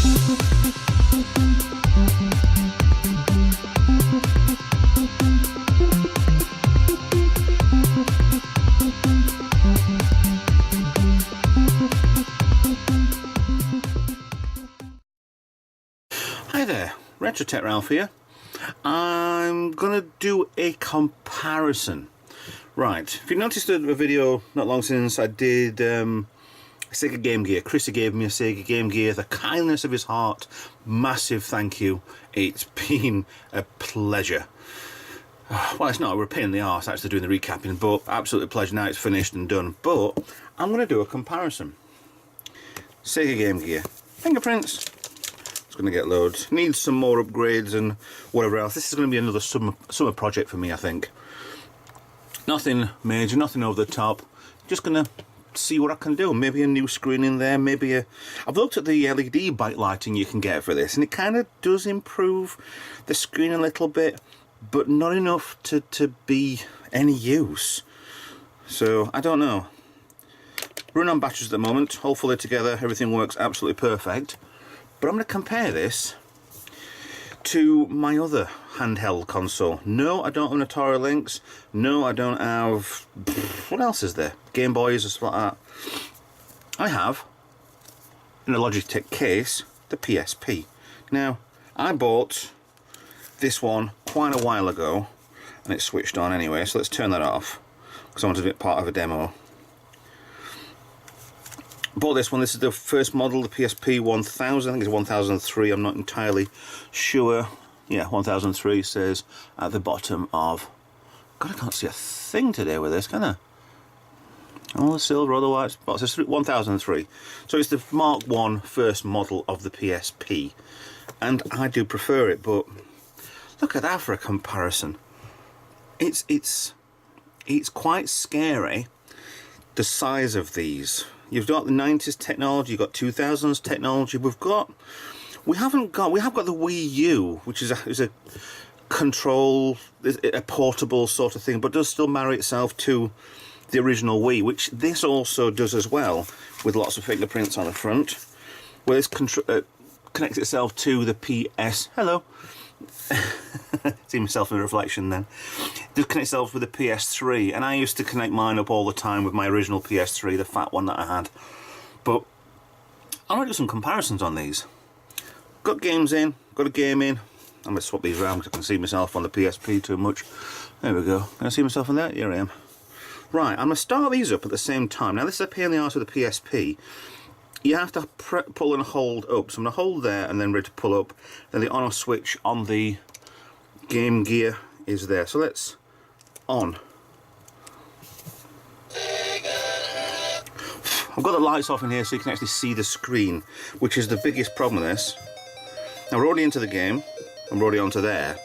Hi there, RetroTech Ralph here. I'm gonna do a comparison. Right, if you noticed a video not long since, I did Sega Game Gear. Chrissy gave me a Sega Game Gear, the kindness of his heart. Massive thank you. It's been a pleasure. Well, it's not, we're a pain in the arse actually doing the recapping, but absolutely a pleasure. Now it's finished and done. But I'm going to do a comparison. Sega Game Gear. Fingerprints. It's going to get loads. Needs some more upgrades and whatever else. This is going to be another summer project for me, I think. Nothing major, nothing over the top. Just going to see what I can do. Maybe a new screen in there, maybe a... I've looked at the LED backlighting you can get for this, and it kind of does improve the screen a little bit, but not enough to be any use. So, I don't know. We're on batteries at the moment, all fully together, everything works absolutely perfect. But I'm going to compare this to my other handheld console. No, I don't own Atari Lynx. No, I don't have... What else is there? Game Boys or stuff like that. I have, in a Logitech case, the PSP. Now, I bought this one quite a while ago, and it switched on anyway, so let's turn that off, because I wanted to be part of a demo. Bought this one. This is the first model, the PSP 1000. I think it's 1003. I'm not entirely sure. Yeah, 1003 says at the bottom of... God, I can't see a thing today with this, can I? All the silver, all the white spots. It's 1003. So it's the Mark I first model of the PSP, and I do prefer it. But look at that for a comparison. It's quite scary, the size of these. You've got the 90s technology, you've got 2000s technology. We have got the Wii U, which is a control, a portable sort of thing, but does still marry itself to the original Wii, which this also does as well, with lots of fingerprints on the front, where this connects itself to the PS. Hello. See myself in a reflection then. It connects itself with the PS3, and I used to connect mine up all the time with my original PS3, the fat one that I had. But I want to do some comparisons on these. Got games in, got a game in. I'm going to swap these around because I can see myself on the PSP too much. There we go. Can I see myself in there? Here I am. Right, I'm going to start these up at the same time. Now this is a pain in the arse with the PSP. You have to pull and hold up. So I'm going to hold there and then ready to pull up. Then the on-off switch on the Game Gear is there. So let's on. I've got the lights off in here so you can actually see the screen, which is the biggest problem with this. Now we're already into the game. I'm already onto there.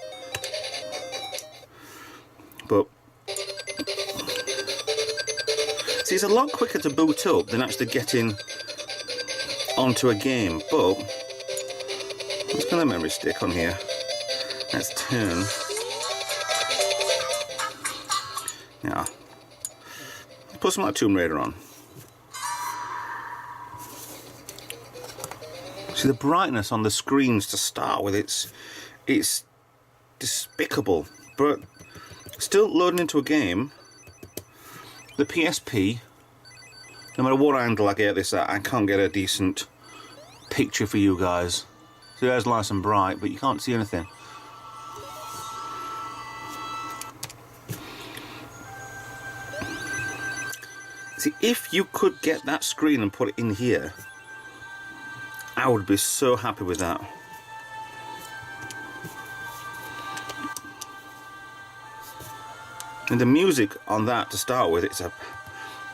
But see, it's a lot quicker to boot up than actually getting onto a game, but let's get the memory stick on here. Let's turn. Yeah. Let's put something like Tomb Raider on. See the brightness on the screens to start with, it's despicable, but still loading into a game. The PSP, no matter what angle I get this at, I can't get a decent picture for you guys. So there's nice and bright, but you can't see anything. See, if you could get that screen and put it in here, I would be so happy with that. And the music on that to start with, it's a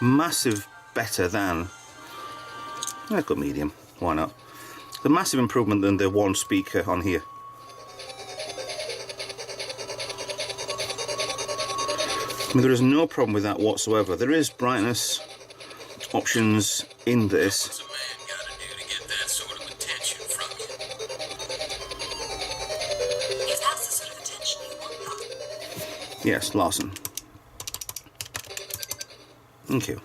massive better than... I've got medium, why not? It's a massive improvement than the one speaker on here. I mean, there is no problem with that whatsoever. There is brightness options in this. What's a man gotta do to get that sort of attention from you? If that's the sort of attention you want, Yes, Larson. Thank you.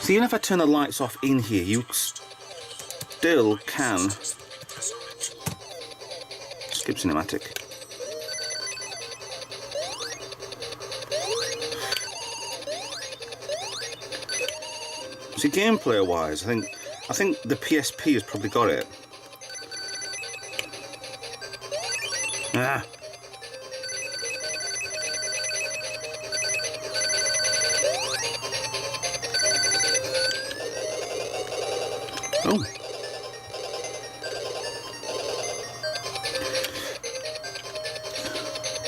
So even if I turn the lights off in here, still can skip cinematic. See, gameplay wise, I think the PSP has probably got it. Ah. Oh.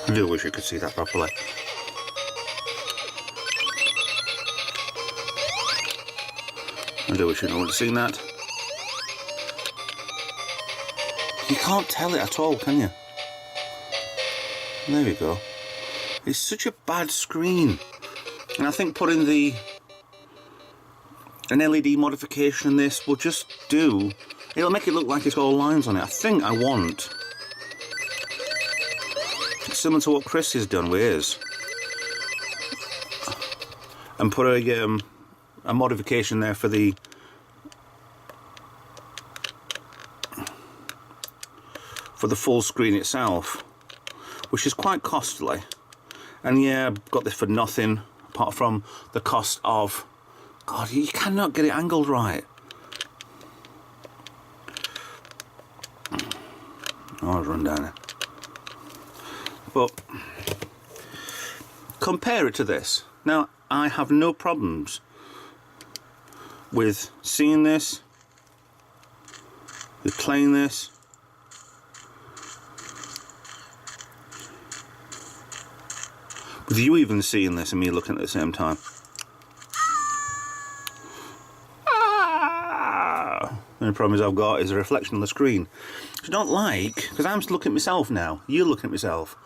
I do wish you could see that properly. I do wish you would have seen that. You can't tell it at all, can you? There we go. It's such a bad screen. And I think putting an LED modification in this will just do. It'll make it look like it's got all lines on it. I think I want, similar to what Chris has done with his, and put a modification there for the full screen itself, which is quite costly. And yeah, I've got this for nothing apart from the cost of, God, you cannot get it angled right. Oh, I'll run down it. But compare it to this. Now, I have no problems with seeing this, with playing this. With you even seeing this and me looking at the same time. The only problem I've got is a reflection on the screen. Which I don't like, because I'm looking at myself now. You're looking at myself.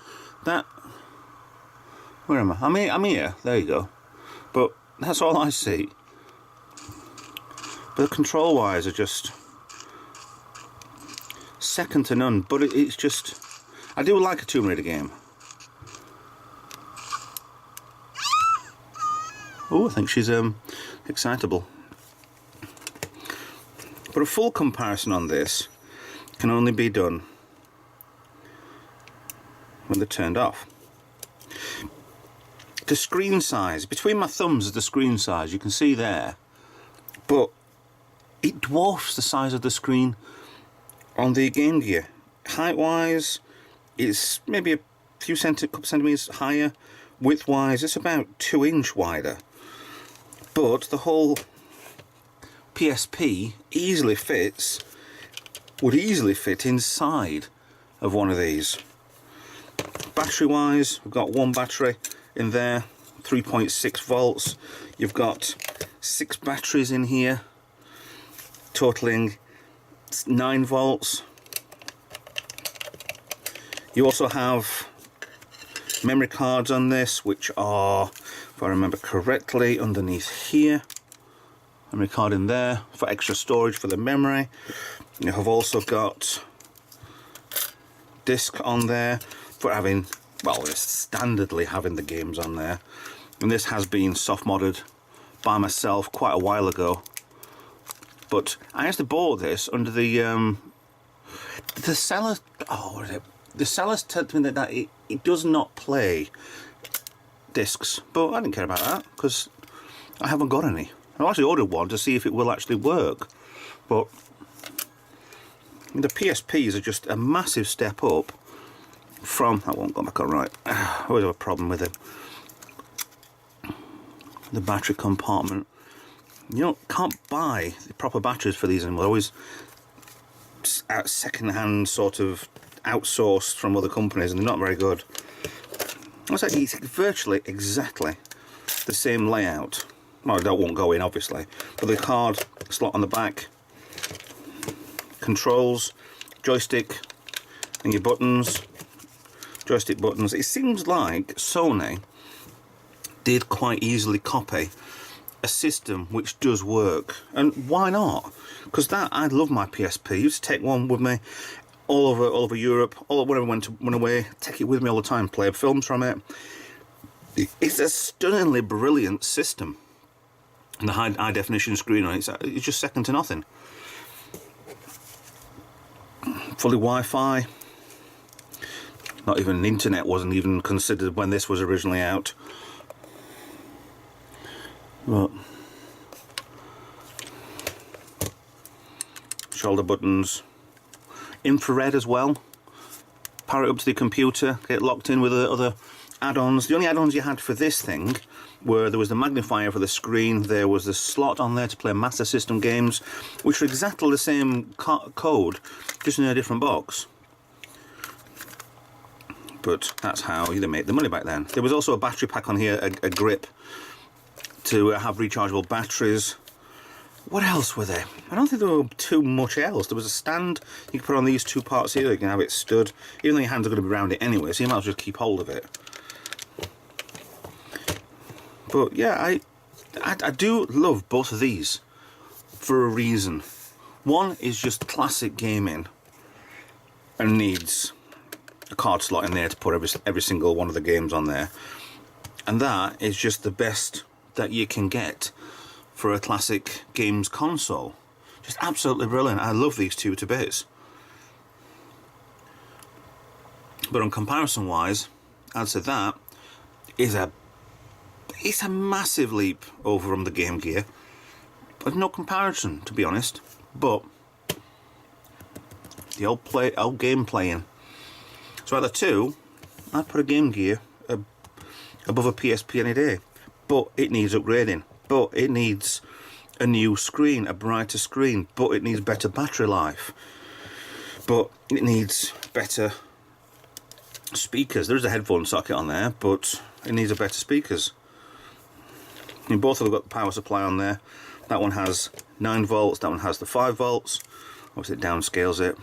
Where am I? I'm here. There you go. But that's all I see. But the control-wise are just second to none. But it's just, I do like a Tomb Raider game. Oh, I think she's excitable. But a full comparison on this can only be done when they're turned off. The screen size, between my thumbs is the screen size, you can see there, but it dwarfs the size of the screen on the Game Gear. Height wise, it's maybe a few couple centimeters higher. Width wise, it's about 2 inch wider. But the whole PSP would easily fit inside of one of these. Battery wise, we've got one battery in there, 3.6 volts. You've got 6 batteries in here, totaling 9 volts. You also have memory cards on this, which are, if I remember correctly, underneath here. Memory card in there for extra storage for the memory. You have also got disc on there for having, well, it's standardly having the games on there. And this has been soft modded by myself quite a while ago. But I actually bought this under the seller. Oh, what is it? The sellers told me that it does not play discs, but I didn't care about that because I haven't got any. I actually ordered one to see if it will actually work, but the PSPs are just a massive step up from. I won't go back on right. I always have a problem with it. The battery compartment. You can't buy the proper batteries for these anymore. They're always second-hand, sort of outsourced from other companies, and they're not very good. It's virtually exactly the same layout. Well, that won't go in, obviously, but the card slot on the back, controls, joystick, and your buttons, joystick buttons. It seems like Sony did quite easily copy a system which does work, and why not? Because I love my PSP. I used to take one with me all over Europe, whenever I went away, take it with me all the time, play films from it. It's a stunningly brilliant system. And the high definition screen on it, it's just second to nothing. fully Wi-Fi. Not even the internet wasn't even considered when this was originally out. But shoulder buttons, infrared as well. Power it up to the computer, get it locked in with the other add-ons. The only add-ons you had for this thing were there was the magnifier for the screen, there was the slot on there to play Master System games, which were exactly the same code, just in a different box. But that's how they made the money back then. There was also a battery pack on here, a grip to have rechargeable batteries. What else were there? I don't think there were too much else. There was a stand you could put on these two parts here, you can have it stood, even though your hands are going to be around it anyway, so you might as well just keep hold of it. But yeah, I do love both of these for a reason. One is just classic gaming and needs a card slot in there to put every single one of the games on there, and that is just the best that you can get for a classic games console. Just absolutely brilliant. I love these two to bits. But on comparison wise, I'd say that is it's a massive leap over from the Game Gear. But no comparison, to be honest. But the old game playing. So out of the two, I'd put a Game Gear above a PSP any day. But it needs upgrading. But it needs a new screen, a brighter screen. But it needs better battery life. But it needs better speakers. There is a headphone socket on there, but it needs a better speakers. I mean, both of them got the power supply on there. That one has 9 volts, that one has the 5 volts. Obviously it downscales it.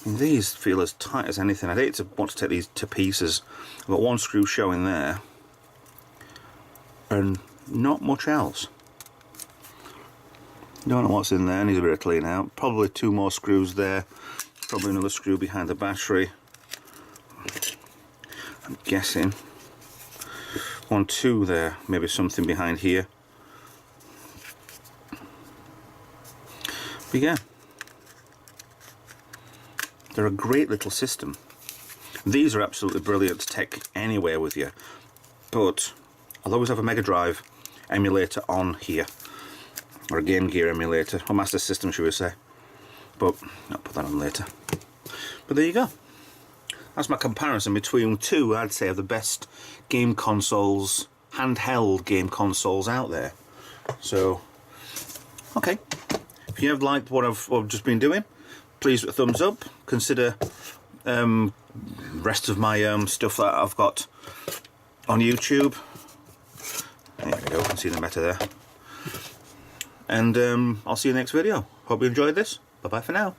I mean, these feel as tight as anything. I'd hate to want to take these to pieces. I've got one screw showing there, and not much else. Don't know what's in there, needs a bit of clean out. Probably 2 more screws there, probably another screw behind the battery. I'm guessing 1, 2 there, maybe something behind here. But yeah, they're a great little system. These are absolutely brilliant to take anywhere with you, but I'll always have a Mega Drive emulator on here, or a Game Gear emulator, or Master System should we say, but I'll put that on later. But there you go. That's my comparison between two, I'd say, of the best game consoles, handheld game consoles out there. So, okay, if you have liked what I've just been doing, please put a thumbs up. Consider rest of my stuff that I've got on YouTube. There we go, you can see them better there. And I'll see you next video. Hope you enjoyed this. Bye bye for now.